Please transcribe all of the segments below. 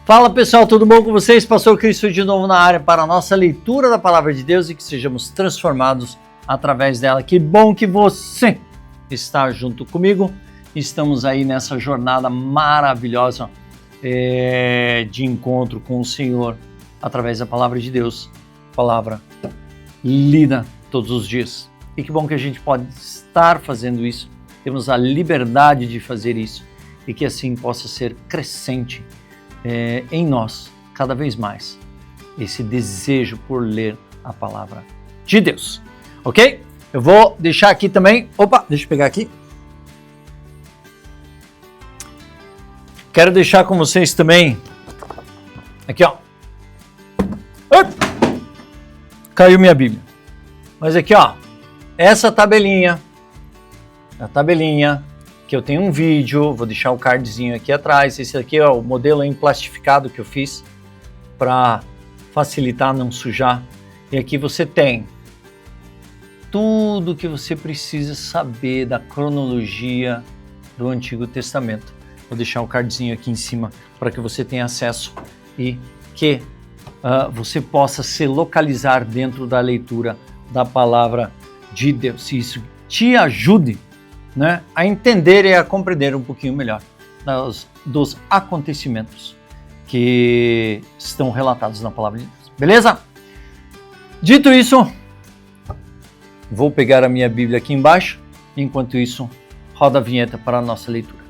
Fala pessoal, tudo bom com vocês? Pastor Cristo de novo na área para a nossa leitura da Palavra de Deus e que sejamos transformados através dela. Que bom que você está junto comigo. Estamos aí nessa jornada maravilhosa de encontro com o Senhor através da Palavra de Deus. Palavra lida todos os dias. E que bom que a gente pode estar fazendo isso. Temos a liberdade de fazer isso e que assim possa ser crescente em nós, cada vez mais, esse desejo por ler a palavra de Deus, ok? Eu vou deixar aqui também, deixa eu pegar aqui. Quero deixar com vocês também, aqui ó, caiu minha Bíblia, mas aqui ó, essa tabelinha, a tabelinha, que eu tenho um vídeo, vou deixar o cardzinho aqui atrás. Esse aqui é o modelo em plastificado que eu fiz para facilitar não sujar. E aqui você tem tudo que você precisa saber da cronologia do Antigo Testamento. Vou deixar o cardzinho aqui em cima para que você tenha acesso e que você possa se localizar dentro da leitura da Palavra de Deus. Se isso te ajude, né, a entender e a compreender um pouquinho melhor dos acontecimentos que estão relatados na Palavra de Deus. Beleza? Dito isso, vou pegar a minha Bíblia aqui embaixo. Enquanto isso, roda a vinheta para a nossa leitura.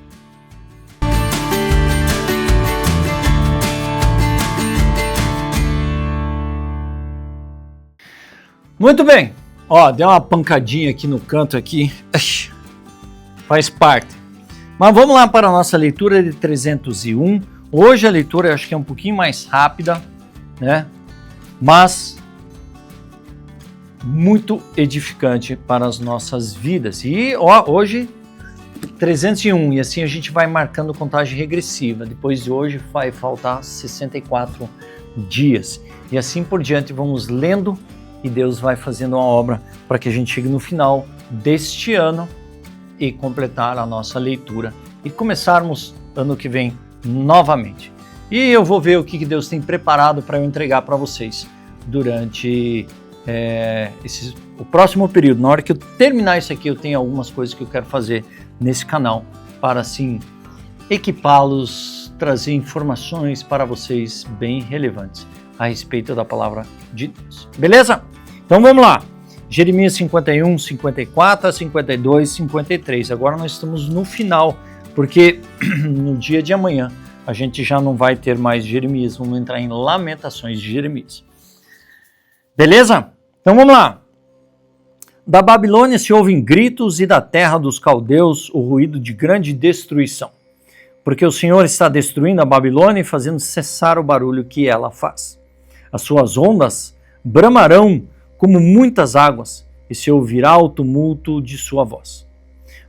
Muito bem. Deu uma pancadinha aqui no canto aqui. Faz parte. Mas vamos lá para a nossa leitura de 301. Hoje a leitura eu acho que é um pouquinho mais rápida, né? Mas muito edificante para as nossas vidas. E hoje 301, e assim a gente vai marcando contagem regressiva. Depois de hoje vai faltar 64 dias. E assim por diante vamos lendo e Deus vai fazendo uma obra para que a gente chegue no final deste ano e completar a nossa leitura e começarmos ano que vem novamente. E eu vou ver o que Deus tem preparado para eu entregar para vocês durante o próximo período. Na hora que eu terminar isso aqui, eu tenho algumas coisas que eu quero fazer nesse canal para assim equipá-los, trazer informações para vocês bem relevantes a respeito da palavra de Deus. Beleza? Então vamos lá. Jeremias 51, 54, 52, 53. Agora nós estamos no final, porque no dia de amanhã a gente já não vai ter mais Jeremias, vamos entrar em Lamentações de Jeremias. Beleza? Então vamos lá. Da Babilônia se ouvem gritos e da terra dos caldeus o ruído de grande destruição, porque o Senhor está destruindo a Babilônia e fazendo cessar o barulho que ela faz. As suas ondas bramarão como muitas águas, e se ouvirá o tumulto de sua voz.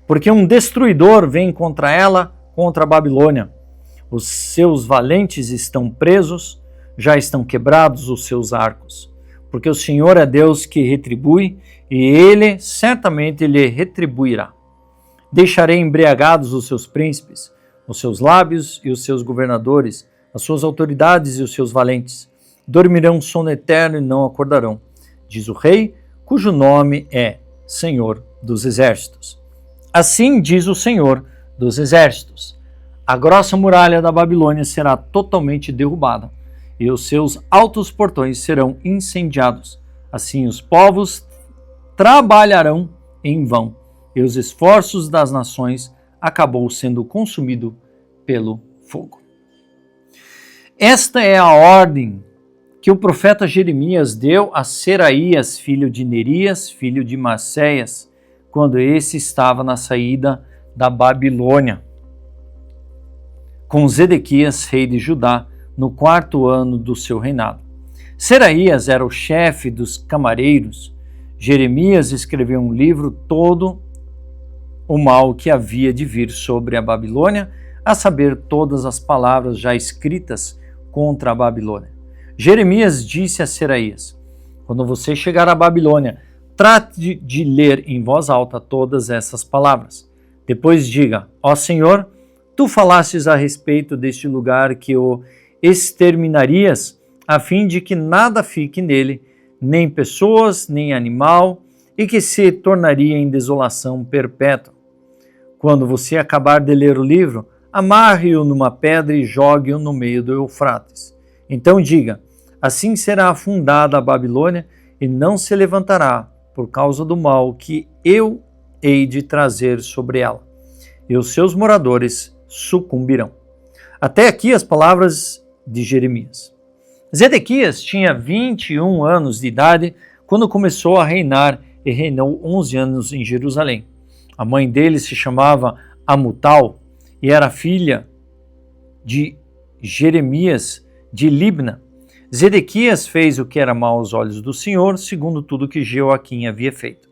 Porque um destruidor vem contra ela, contra a Babilônia. Os seus valentes estão presos, já estão quebrados os seus arcos. Porque o Senhor é Deus que retribui, e Ele certamente lhe retribuirá. Deixarei embriagados os seus príncipes, os seus lábios e os seus governadores, as suas autoridades e os seus valentes. Dormirão sono eterno e não acordarão, diz o rei, cujo nome é Senhor dos Exércitos. Assim diz o Senhor dos Exércitos: a grossa muralha da Babilônia será totalmente derrubada, e os seus altos portões serão incendiados. Assim os povos trabalharão em vão, e os esforços das nações acabou sendo consumido pelo fogo. Esta é a ordem que o profeta Jeremias deu a Seraías, filho de Nerias, filho de Maceias, quando esse estava na saída da Babilônia, com Zedequias, rei de Judá, no 4º ano do seu reinado. Seraías era o chefe dos camareiros. Jeremias escreveu um livro todo o mal que havia de vir sobre a Babilônia, a saber, todas as palavras já escritas contra a Babilônia. Jeremias disse a Seraías: quando você chegar à Babilônia, trate de ler em voz alta todas essas palavras. Depois diga: ó Senhor, tu falastes a respeito deste lugar que o exterminarias, a fim de que nada fique nele, nem pessoas, nem animal, e que se tornaria em desolação perpétua. Quando você acabar de ler o livro, amarre-o numa pedra e jogue-o no meio do Eufrates. Então diga: assim será afundada a Babilônia e não se levantará por causa do mal que eu hei de trazer sobre ela, e os seus moradores sucumbirão. Até aqui as palavras de Jeremias. Zedequias tinha 21 anos de idade quando começou a reinar e reinou 11 anos em Jerusalém. A mãe dele se chamava Amutal e era filha de Jeremias de Libna. Zedequias fez o que era mau aos olhos do Senhor, segundo tudo que Jeoaquim havia feito.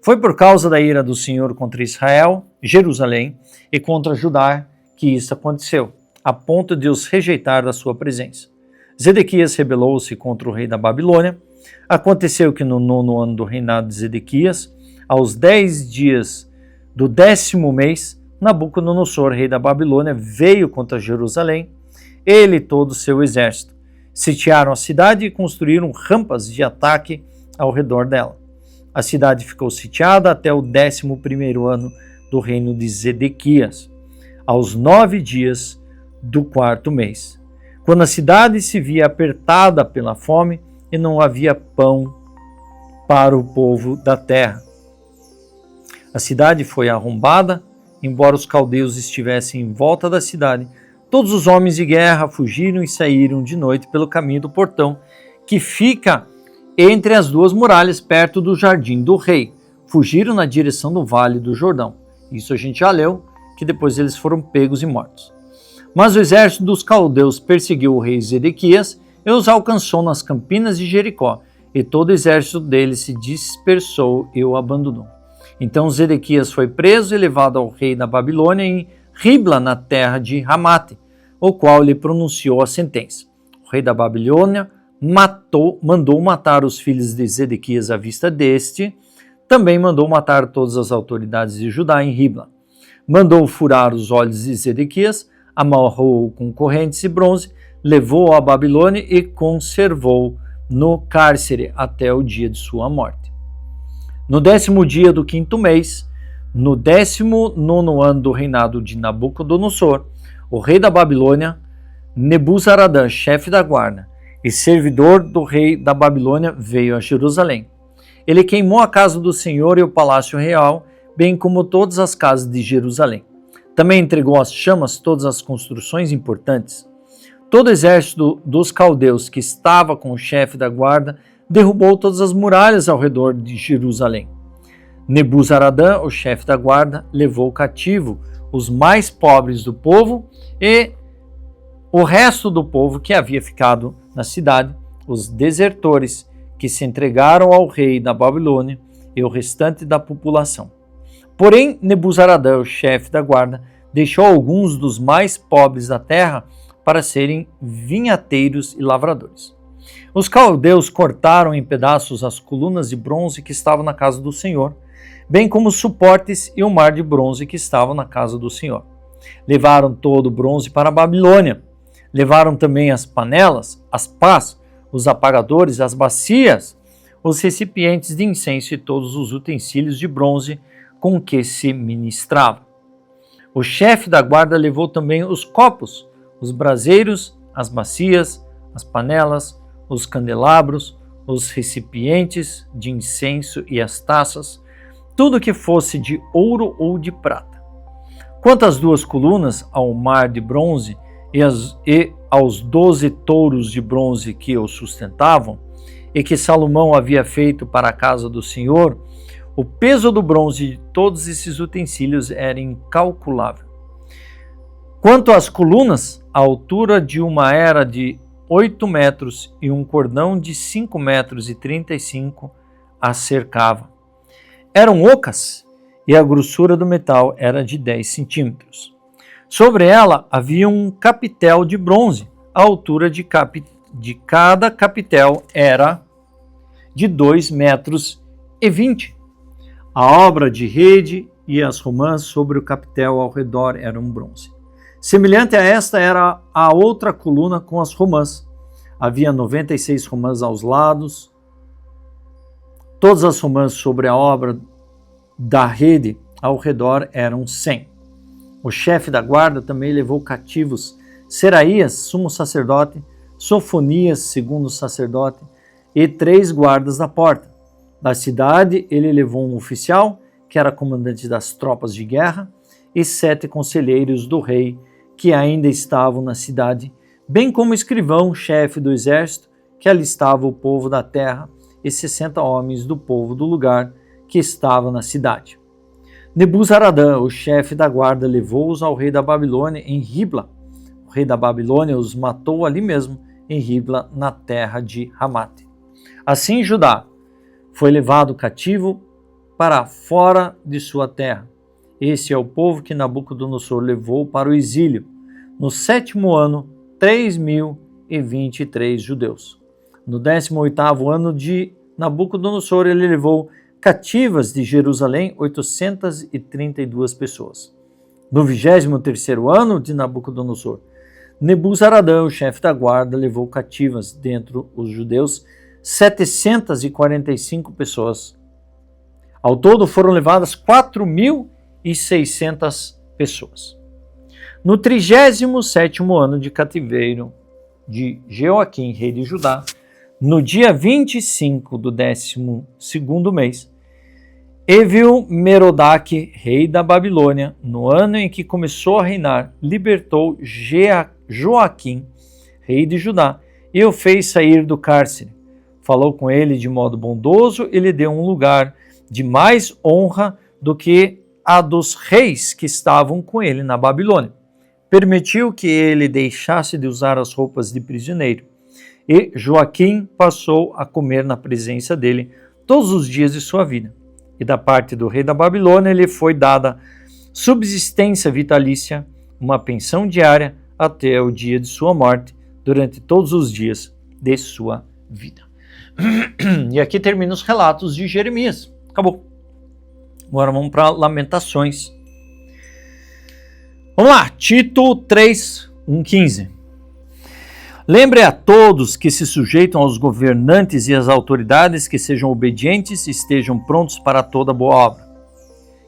Foi por causa da ira do Senhor contra Israel, Jerusalém e contra Judá que isso aconteceu, a ponto de os rejeitar da sua presença. Zedequias rebelou-se contra o rei da Babilônia. Aconteceu que no 9º ano do reinado de Zedequias, aos 10 dias do 10º mês, Nabucodonosor, rei da Babilônia, veio contra Jerusalém, ele e todo o seu exército. Sitiaram a cidade e construíram rampas de ataque ao redor dela. A cidade ficou sitiada até o 11º ano do reino de Zedequias, aos 9 dias do 4º mês, quando a cidade se via apertada pela fome e não havia pão para o povo da terra. A cidade foi arrombada, embora os caldeus estivessem em volta da cidade. Todos os homens de guerra fugiram e saíram de noite pelo caminho do portão, que fica entre as duas muralhas, perto do jardim do rei. Fugiram na direção do vale do Jordão. Isso a gente já leu, que depois eles foram pegos e mortos. Mas o exército dos caldeus perseguiu o rei Zedequias e os alcançou nas campinas de Jericó, e todo o exército dele se dispersou e o abandonou. Então Zedequias foi preso e levado ao rei da Babilônia em Ribla, na terra de Ramate, o qual lhe pronunciou a sentença. O rei da Babilônia mandou matar os filhos de Zedequias à vista deste, também mandou matar todas as autoridades de Judá em Ribla. Mandou furar os olhos de Zedequias, amarrou-o com correntes de bronze, levou-o à Babilônia e conservou no cárcere até o dia de sua morte. No 10º dia do 5º mês, no 19º ano do reinado de Nabucodonosor, o rei da Babilônia, Nebuzaradã, chefe da guarda e servidor do rei da Babilônia, veio a Jerusalém. Ele queimou a casa do Senhor e o palácio real, bem como todas as casas de Jerusalém. Também entregou às chamas todas as construções importantes. Todo o exército dos caldeus que estava com o chefe da guarda derrubou todas as muralhas ao redor de Jerusalém. Nebuzaradã, o chefe da guarda, levou cativo os mais pobres do povo e o resto do povo que havia ficado na cidade, os desertores que se entregaram ao rei da Babilônia e o restante da população. Porém, Nebuzaradã, o chefe da guarda, deixou alguns dos mais pobres da terra para serem vinhateiros e lavradores. Os caldeus cortaram em pedaços as colunas de bronze que estavam na casa do Senhor, bem como os suportes e o mar de bronze que estavam na casa do Senhor. Levaram todo o bronze para a Babilônia. Levaram também as panelas, as pás, os apagadores, as bacias, os recipientes de incenso e todos os utensílios de bronze com que se ministrava. O chefe da guarda levou também os copos, os braseiros, as bacias, as panelas, os candelabros, os recipientes de incenso e as taças, tudo que fosse de ouro ou de prata. Quanto às 2 colunas, ao mar de bronze e aos 12 touros de bronze que o sustentavam, e que Salomão havia feito para a casa do Senhor, o peso do bronze de todos esses utensílios era incalculável. Quanto às colunas, a altura de uma era de 8 metros e um cordão de 5 metros e 35 a cercava. Eram ocas e a grossura do metal era de 10 centímetros. Sobre ela havia um capitel de bronze. A altura de cada capitel era de 2 metros e 20. A obra de rede e as romãs sobre o capitel ao redor eram bronze. Semelhante a esta era a outra coluna com as romãs. Havia 96 romãs aos lados, todas as romãs sobre a obra da rede ao redor eram 100. O chefe da guarda também levou cativos Seraías, sumo sacerdote, Sofonias, segundo sacerdote, e 3 guardas da porta. Da cidade ele levou um oficial, que era comandante das tropas de guerra, e 7 conselheiros do rei, que ainda estavam na cidade, bem como o escrivão, chefe do exército, que alistava o povo da terra, e 60 homens do povo do lugar que estava na cidade. Nebuzaradã, o chefe da guarda, levou-os ao rei da Babilônia em Ribla. O rei da Babilônia os matou ali mesmo, em Ribla, na terra de Ramate. Assim Judá foi levado cativo para fora de sua terra. Esse é o povo que Nabucodonosor levou para o exílio. No 7º ano, 3.023 judeus. No 18º ano de Nabucodonosor, ele levou cativas de Jerusalém 832 pessoas. No 23º ano de Nabucodonosor, Nebuzaradã, o chefe da guarda, levou cativas dentre os judeus 745 pessoas. Ao todo foram levadas 4.600 pessoas. No 37º ano de cativeiro de Jeoaquim, rei de Judá, no dia 25 do 12º mês, Evil-Merodach, rei da Babilônia, no ano em que começou a reinar, libertou Joaquim, rei de Judá, e o fez sair do cárcere. Falou com ele de modo bondoso e lhe deu um lugar de mais honra do que a dos reis que estavam com ele na Babilônia. Permitiu que ele deixasse de usar as roupas de prisioneiro. E Joaquim passou a comer na presença dele todos os dias de sua vida. E da parte do rei da Babilônia lhe foi dada subsistência vitalícia, uma pensão diária até o dia de sua morte, durante todos os dias de sua vida. E aqui termina os relatos de Jeremias. Acabou. Agora vamos para Lamentações. Vamos lá, Tito 3, 1:15. Lembre a todos que se sujeitam aos governantes e às autoridades que sejam obedientes e estejam prontos para toda boa obra.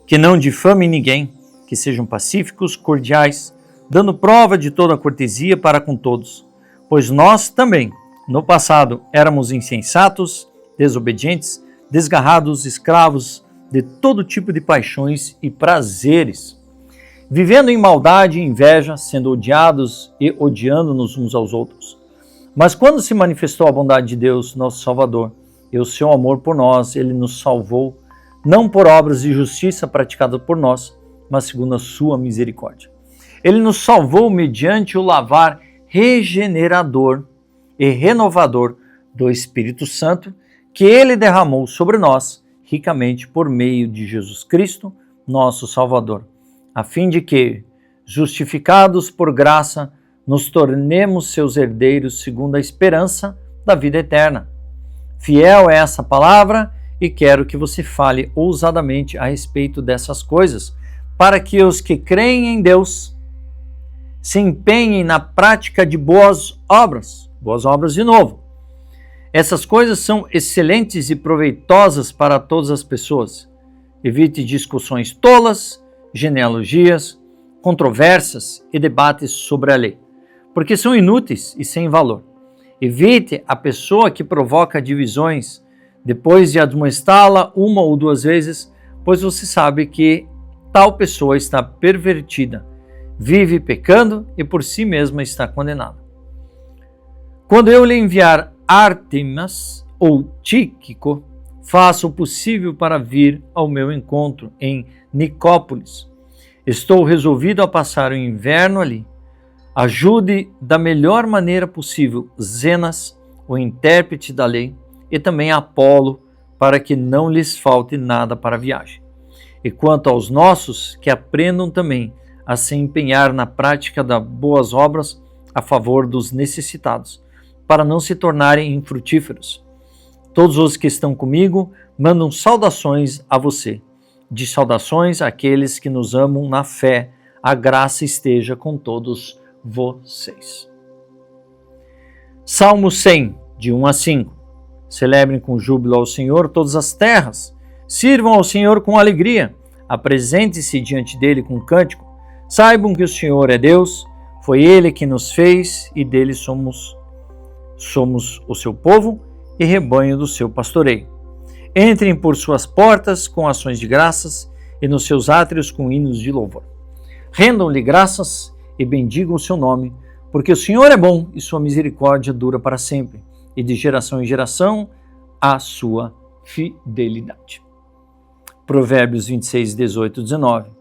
Que não difamem ninguém, que sejam pacíficos, cordiais, dando prova de toda cortesia para com todos. Pois nós também, no passado, éramos insensatos, desobedientes, desgarrados, escravos de todo tipo de paixões e prazeres, vivendo em maldade e inveja, sendo odiados e odiando-nos uns aos outros. Mas quando se manifestou a bondade de Deus, nosso Salvador, e o seu amor por nós, ele nos salvou, não por obras de justiça praticadas por nós, mas segundo a sua misericórdia. Ele nos salvou mediante o lavar regenerador e renovador do Espírito Santo, que ele derramou sobre nós ricamente por meio de Jesus Cristo, nosso Salvador, a fim de que, justificados por graça, nos tornemos seus herdeiros segundo a esperança da vida eterna. Fiel é essa palavra e quero que você fale ousadamente a respeito dessas coisas, para que os que creem em Deus se empenhem na prática de boas obras de novo. Essas coisas são excelentes e proveitosas para todas as pessoas. Evite discussões tolas, genealogias, controvérsias e debates sobre a lei, porque são inúteis e sem valor. Evite a pessoa que provoca divisões depois de admoestá-la 1 ou 2 vezes, pois você sabe que tal pessoa está pervertida, vive pecando e por si mesma está condenada. Quando eu lhe enviar Ártemas ou Tíquico, faça o possível para vir ao meu encontro em Nicópolis. Estou resolvido a passar o inverno ali. Ajude da melhor maneira possível Zenas, o intérprete da lei, e também Apolo, para que não lhes falte nada para a viagem. E quanto aos nossos, que aprendam também a se empenhar na prática das boas obras a favor dos necessitados, para não se tornarem infrutíferos. Todos os que estão comigo mandam saudações a você. De saudações àqueles que nos amam na fé, A graça esteja com todos vocês. Salmo 100, de 1 a 5. Celebrem com júbilo ao Senhor todas as terras. Sirvam ao Senhor com alegria. Apresente-se diante dele com cântico. Saibam que o Senhor é Deus. Foi Ele que nos fez e dele somos o seu povo e rebanho do seu pastoreio. Entrem por suas portas com ações de graças e nos seus átrios com hinos de louvor. Rendam-lhe graças e bendigam o seu nome, porque o Senhor é bom e sua misericórdia dura para sempre, e de geração em geração a sua fidelidade. Provérbios 26, 18 e 19.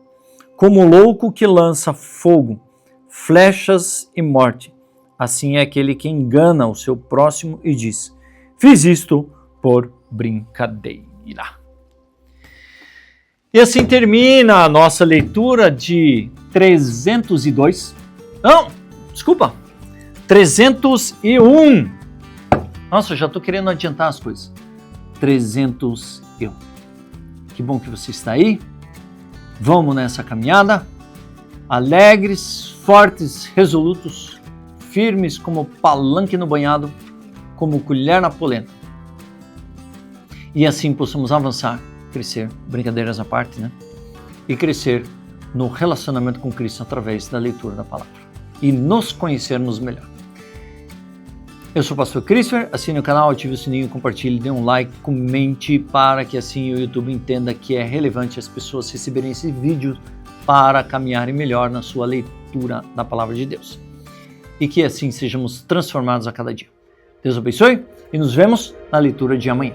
Como o louco que lança fogo, flechas e morte, assim é aquele que engana o seu próximo e diz: fiz isto por brincadeira. E assim termina a nossa leitura de 301. 301. Nossa, eu já estou querendo adiantar as coisas. 301. Que bom que você está aí. Vamos nessa caminhada. Alegres, fortes, resolutos, firmes como palanque no banhado, como colher na polenta. E assim possamos avançar, crescer, brincadeiras à parte, né? E crescer no relacionamento com Cristo através da leitura da palavra. E nos conhecermos melhor. Eu sou o pastor Christopher, assine o canal, ative o sininho, compartilhe, dê um like, comente para que assim o YouTube entenda que é relevante as pessoas receberem esse vídeo para caminharem melhor na sua leitura da palavra de Deus. E que assim sejamos transformados a cada dia. Deus abençoe e nos vemos na leitura de amanhã.